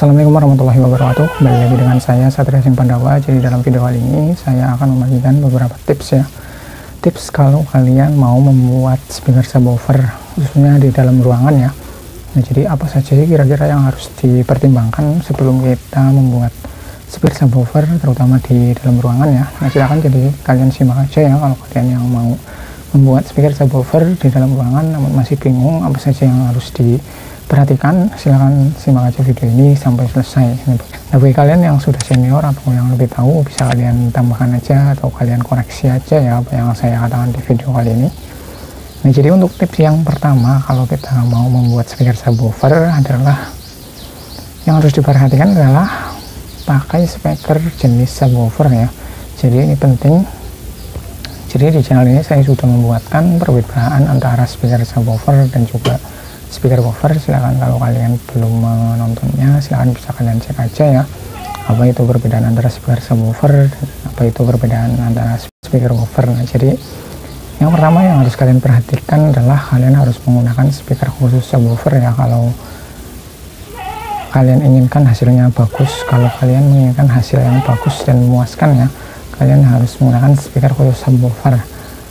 Assalamualaikum warahmatullahi wabarakatuh. Kembali lagi dengan saya Satria Sing Pandawa. Jadi dalam video kali ini saya akan membagikan beberapa tips ya. Tips kalau kalian mau membuat speaker subwoofer khususnya di dalam ruangan ya. Nah, jadi apa saja sih kira-kira yang harus dipertimbangkan sebelum kita membuat speaker subwoofer terutama di dalam ruangan ya. Nah, silakan jadi kalian simak aja ya kalau kalian yang mau membuat speaker subwoofer di dalam ruangan namun masih bingung apa saja yang harus diperhatikan, silahkan simak aja video ini sampai selesai. Nah, bagi kalian yang sudah senior atau yang lebih tahu bisa kalian tambahkan aja atau kalian koreksi aja ya apa yang saya katakan di video kali ini. Nah, jadi untuk tips yang pertama kalau kita mau membuat speaker subwoofer adalah yang harus diperhatikan adalah pakai speaker jenis subwoofer ya. Jadi ini penting. Jadi di channel ini saya sudah membuatkan perbedaan antara speaker subwoofer dan juga speaker woofer. Silahkan kalau kalian belum menontonnya silahkan bisa kalian cek aja ya apa itu perbedaan antara speaker subwoofer dan apa itu perbedaan antara speaker woofer. Nah, jadi yang pertama yang harus kalian perhatikan adalah kalian harus menggunakan speaker khusus subwoofer ya kalau kalian inginkan hasilnya bagus. Kalau kalian menginginkan hasil yang bagus dan memuaskan ya, kalian harus menggunakan speaker khusus subwoofer.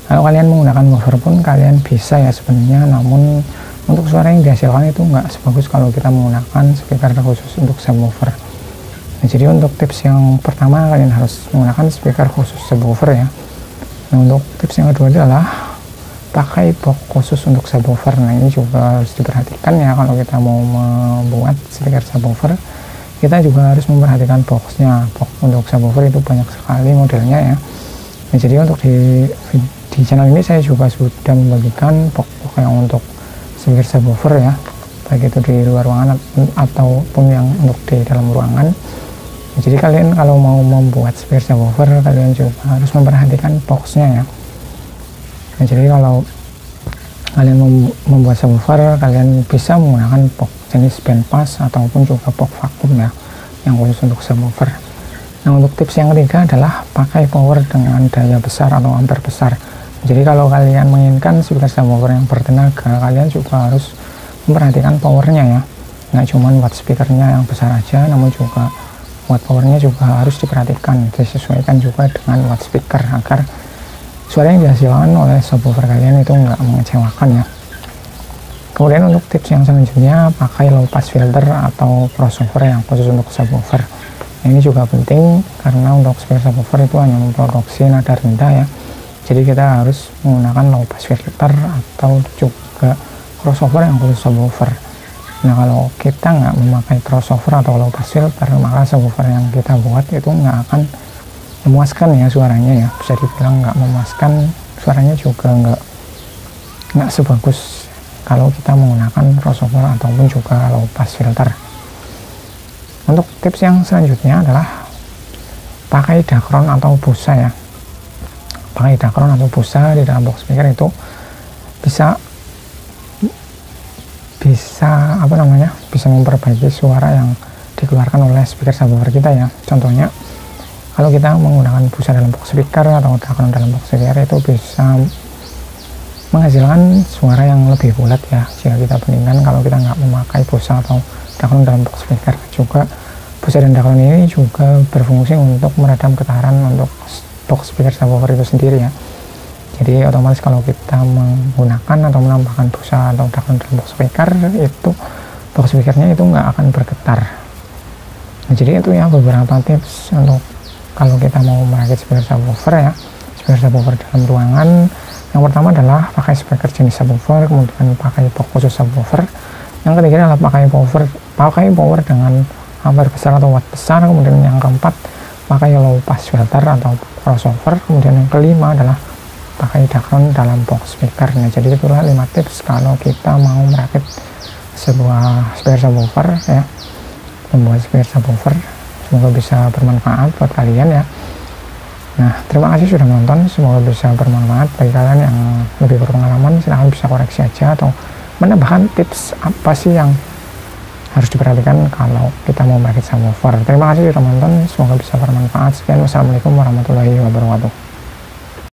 Kalau kalian menggunakan woofer pun kalian bisa ya sebenarnya, namun untuk suara yang dihasilkan itu nggak sebagus kalau kita menggunakan speaker khusus untuk subwoofer. Nah, jadi untuk tips yang pertama kalian harus menggunakan speaker khusus subwoofer ya. Nah, untuk tips yang kedua adalah pakai box khusus untuk subwoofer. Nah, ini juga harus diperhatikan ya kalau kita mau membuat speaker subwoofer. Kita juga harus memperhatikan boxnya. Box untuk subwoofer itu banyak sekali modelnya ya. Nah, jadi untuk di channel ini saya juga sudah membagikan box yang untuk speaker subwoofer ya, baik itu di luar ruangan ataupun yang untuk di dalam ruangan. Nah, jadi kalian kalau mau membuat speaker subwoofer kalian juga harus memperhatikan boxnya ya. Nah, jadi kalau kalian membuat subwoofer kalian bisa menggunakan box jenis bandpass ataupun juga box vakum ya yang khusus untuk subwoofer. Nah, untuk tips yang ketiga adalah pakai power dengan daya besar atau ampere besar. Jadi kalau kalian menginginkan speaker subwoofer yang bertenaga kalian juga harus memperhatikan powernya ya, nggak cuma watt speakernya yang besar aja namun juga watt powernya juga harus diperhatikan, disesuaikan juga dengan watt speaker agar suara yang dihasilkan oleh subwoofer kalian itu nggak mengecewakan ya. Kemudian untuk tips yang selanjutnya pakai low pass filter atau crossover yang khusus untuk subwoofer. Nah, ini juga penting karena untuk speaker subwoofer itu hanya memproduksi nada rendah ya. Jadi kita harus menggunakan low pass filter atau juga crossover yang khusus subwoofer. Nah, kalau kita nggak memakai crossover atau low pass filter maka subwoofer yang kita buat itu nggak akan memuaskan ya suaranya ya. Bisa dibilang nggak memuaskan, suaranya juga nggak sebagus kalau kita menggunakan crossover ataupun juga low pass filter. Untuk tips yang selanjutnya adalah pakai dakron atau busa ya. Pakai dakron atau busa di dalam box speaker itu bisa bisa memperbaiki suara yang dikeluarkan oleh speaker subwoofer kita ya. Contohnya kalau kita menggunakan busa dalam box speaker atau dakron dalam box speaker itu bisa menghasilkan suara yang lebih bulat ya jika kita bandingkan kalau kita nggak memakai busa atau dakron dalam box speaker. Juga busa dan dakron ini juga berfungsi untuk meredam getaran untuk box speaker subwoofer itu sendiri ya. Jadi otomatis kalau kita menggunakan atau menambahkan busa atau dakron dalam box speaker itu box speakernya itu nggak akan bergetar. Nah, jadi itu ya beberapa tips untuk kalau kita mau merakit speaker subwoofer ya, speaker subwoofer dalam ruangan. Yang pertama adalah pakai speaker jenis subwoofer, kemudian pakai box khusus subwoofer. Yang ketiga adalah pakai power dengan ampere besar atau watt besar. Kemudian yang keempat pakai low pass filter atau crossover. Kemudian yang kelima adalah pakai dakron dalam box speaker. Nah, jadi itulah 5 tips kalau kita mau merakit sebuah speaker subwoofer ya, membuat speaker subwoofer. Semoga bisa bermanfaat buat kalian ya. Nah, terima kasih sudah menonton, semoga bisa bermanfaat. Bagi kalian yang lebih berpengalaman silahkan bisa koreksi aja atau menambahkan tips apa sih yang harus diperhatikan kalau kita mau merakit subwoofer. Terima kasih sudah menonton, semoga bisa bermanfaat. Sekian, wassalamualaikum warahmatullahi wabarakatuh.